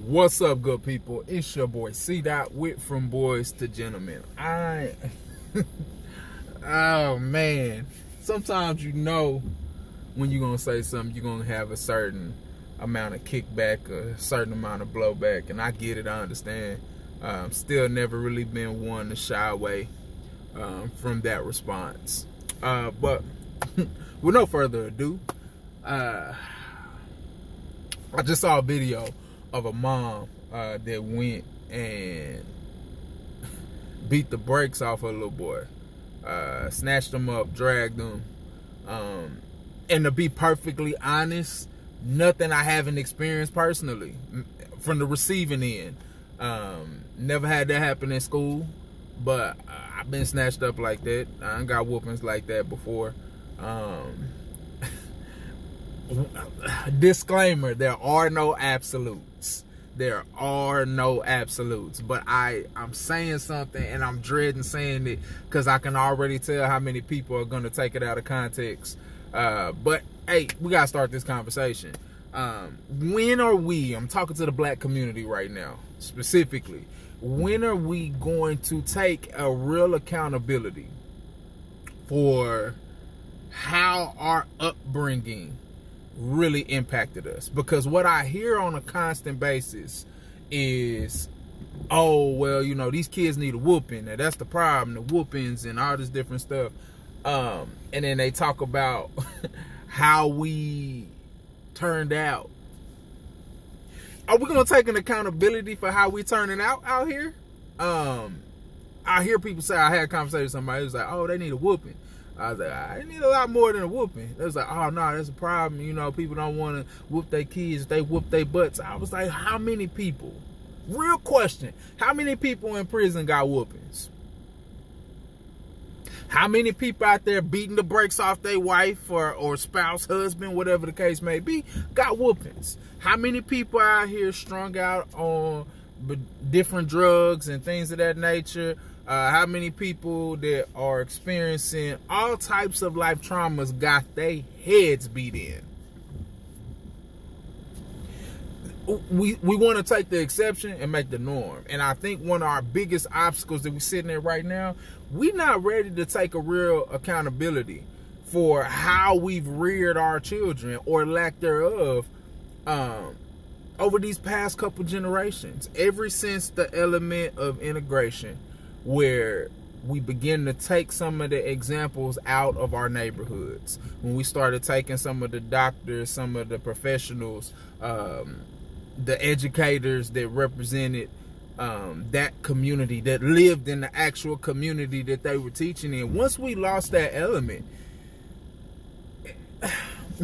What's up, good people? It's your boy C. Wit from Boys to Gentlemen. Oh man, sometimes you know when you're gonna say something, you're gonna have a certain amount of kickback, a certain amount of blowback, and I get it, I understand. Still never really been one to shy away from that response. But with no further ado, I just saw a video of a mom that went and beat the brakes off her little boy, snatched him up, dragged him, and to be perfectly honest, nothing I haven't experienced personally from the receiving end. Never had that happen in school, but I've been snatched up like that. I ain't got whoopings like that before. Disclaimer, there are no absolutes. There are no absolutes. But I'm saying something and I'm dreading saying it because I can already tell how many people are going to take it out of context. But hey, we got to start this conversation. When are we, I'm talking to the black community right now, specifically, when are we going to take a real accountability for how our upbringing really impacted us? Because what I hear on a constant basis is, oh, well, you know, these kids need a whooping, and that's the problem, the whoopings and all this different stuff. And then they talk about how we turned out. Are we gonna take an accountability for how we turning out here? I hear people say, I had a conversation with somebody who was like, oh, they need a whooping. I was like, I need a lot more than a whooping. They was like, oh no, that's a problem. You know, people don't want to whoop their kids, they whoop their butts. I was like, how many people? Real question. How many people in prison got whoopings? How many people out there beating the brakes off their wife or spouse, husband, whatever the case may be, got whoopings? How many people out here strung out on different drugs and things of that nature? How many people that are experiencing all types of life traumas got their heads beat in? We want to take the exception and make the norm. And I think one of our biggest obstacles that we're sitting in right now, we're not ready to take a real accountability for how we've reared our children or lack thereof over these past couple generations. Ever since the element of integration, where we begin to take some of the examples out of our neighborhoods, when we started taking some of the doctors, some of the professionals, the educators that represented that community, that lived in the actual community that they were teaching in. Once we lost that element,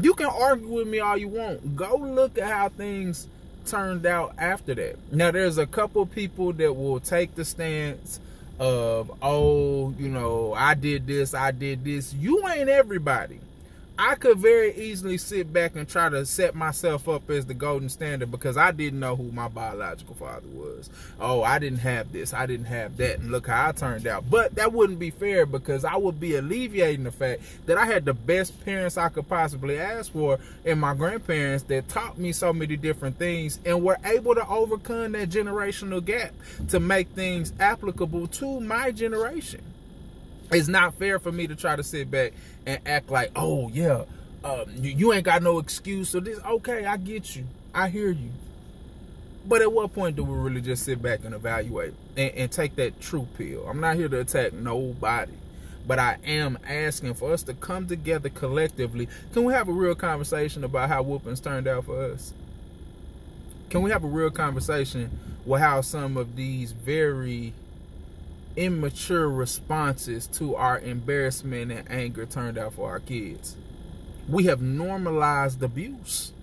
you can argue with me all you want. Go look at how things turned out after that. Now, there's a couple people that will take the stance of, oh, you know, I did this, I did this. You ain't everybody. I could very easily sit back and try to set myself up as the golden standard because I didn't know who my biological father was. Oh, I didn't have this, I didn't have that, and look how I turned out. But that wouldn't be fair because I would be alleviating the fact that I had the best parents I could possibly ask for in my grandparents that taught me so many different things and were able to overcome that generational gap to make things applicable to my generation. It's not fair for me to try to sit back and act like, oh yeah, you ain't got no excuse or this. Okay, I get you, I hear you. But at what point do we really just sit back and evaluate and take that true pill? I'm not here to attack nobody, but I am asking for us to come together collectively. Can we have a real conversation about how whoopings turned out for us? Can we have a real conversation with how some of these very immature responses to our embarrassment and anger turned out for our kids? We have normalized abuse.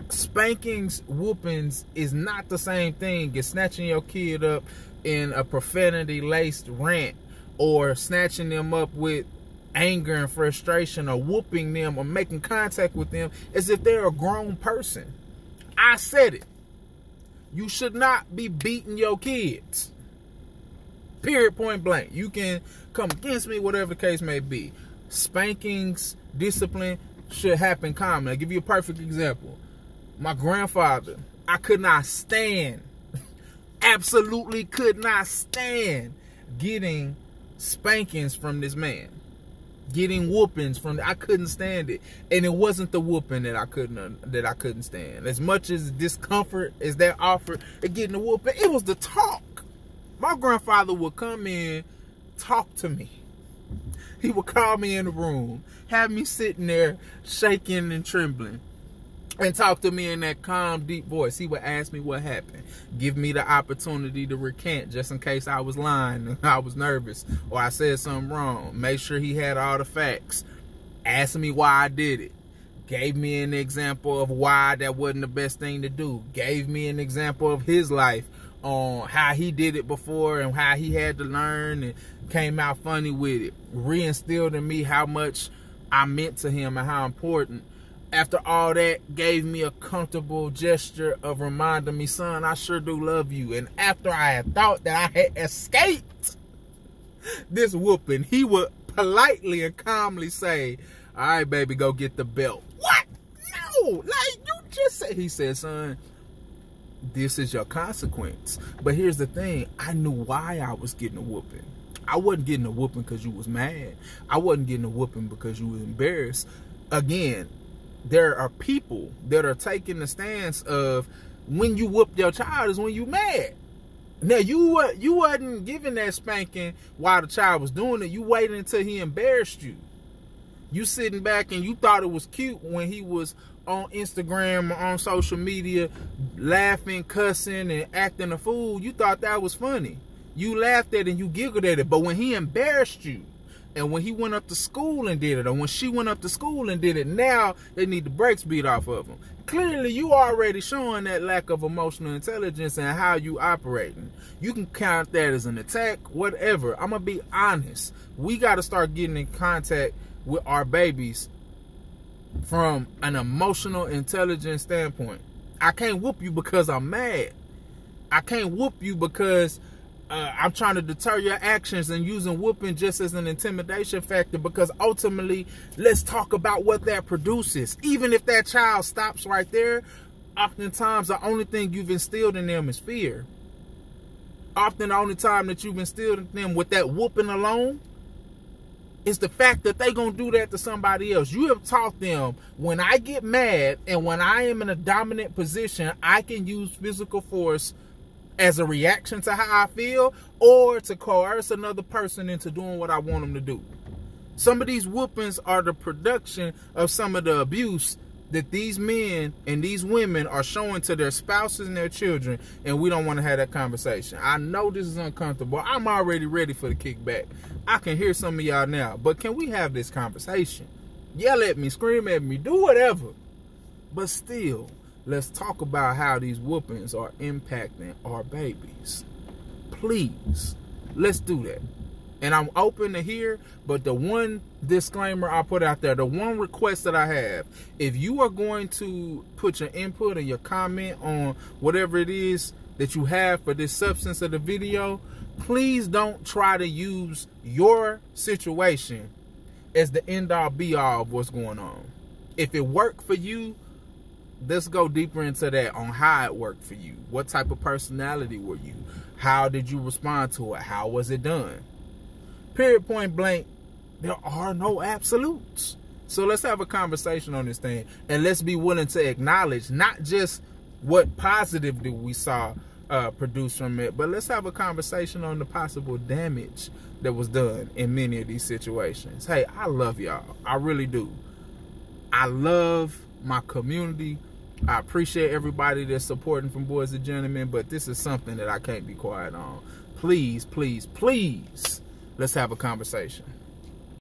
Spankings, whoopings is not the same thing as snatching your kid up in a profanity-laced rant or snatching them up with anger and frustration or whooping them or making contact with them as if they're a grown person. I said it. You should not be beating your kids. Period, point blank. You can come against me, whatever the case may be. Spankings, discipline should happen common. I'll give you a perfect example. My grandfather, I could not stand, absolutely could not stand getting spankings from this man. Getting whoopings from, I couldn't stand it. And it wasn't the whooping that I couldn't stand. As much as discomfort as that offered at getting the whooping, it was the talk. My grandfather would come in, talk to me. He would call me in the room, have me sitting there shaking and trembling, and talk to me in that calm, deep voice. He would ask me what happened, give me the opportunity to recant just in case I was lying, I was nervous, or I said something wrong. Make sure he had all the facts. Asked me why I did it. Gave me an example of why that wasn't the best thing to do. Gave me an example of his life on how he did it before and how he had to learn, and came out funny with it. Reinstilled in me how much I meant to him and how important. After all that, gave me a comfortable gesture of reminding me, son, I sure do love you. And after I had thought that I had escaped this whooping, he would politely and calmly say, all right, baby, go get the belt. What? No, like you just said. He said, son, this is your consequence. But here's the thing. I knew why I was getting a whooping. I wasn't getting a whooping because you was mad. I wasn't getting a whooping because you was embarrassed. Again, there are people that are taking the stance of when you whoop your child is when you mad. Now, you wasn't giving that spanking while the child was doing it. You waited until he embarrassed you. You sitting back and you thought it was cute when he was on Instagram or on social media laughing, cussing, and acting a fool. You thought that was funny. You laughed at it and you giggled at it. But when he embarrassed you, and when he went up to school and did it, or when she went up to school and did it, now they need the brakes beat off of them. Clearly, you already showing that lack of emotional intelligence and how you operating. You can count that as an attack, whatever. I'm going to be honest. We got to start getting in contact with our babies from an emotional intelligence standpoint. I can't whoop you because I'm mad. I can't whoop you because I'm trying to deter your actions and using whooping just as an intimidation factor, because ultimately, let's talk about what that produces. Even if that child stops right there, oftentimes the only thing you've instilled in them is fear. Often the only time that you've instilled in them with that whooping alone is the fact that they're going to do that to somebody else. You have taught them, when I get mad and when I am in a dominant position, I can use physical force as a reaction to how I feel, or to coerce another person into doing what I want them to do. Some of these whoopings are the production of some of the abuse that these men and these women are showing to their spouses and their children, and we don't want to have that conversation. I know this is uncomfortable. I'm already ready for the kickback. I can hear some of y'all now, but can we have this conversation? Yell at me, scream at me, do whatever. But still, let's talk about how these whoopings are impacting our babies. Please, let's do that. And I'm open to hear, but the one disclaimer I put out there, the one request that I have, if you are going to put your input and your comment on whatever it is that you have for this substance of the video, please don't try to use your situation as the end-all be-all of what's going on. If it worked for you, let's go deeper into that on how it worked for you. What type of personality were you? How did you respond to it? How was it done? Period, point blank, there are no absolutes. So let's have a conversation on this thing, and let's be willing to acknowledge not just what positive that we saw produced from it, but let's have a conversation on the possible damage that was done in many of these situations. Hey, I love y'all. I really do. I love my community. I appreciate everybody that's supporting from Boys and Gentlemen, but this is something that I can't be quiet on. Please, please, please, let's have a conversation.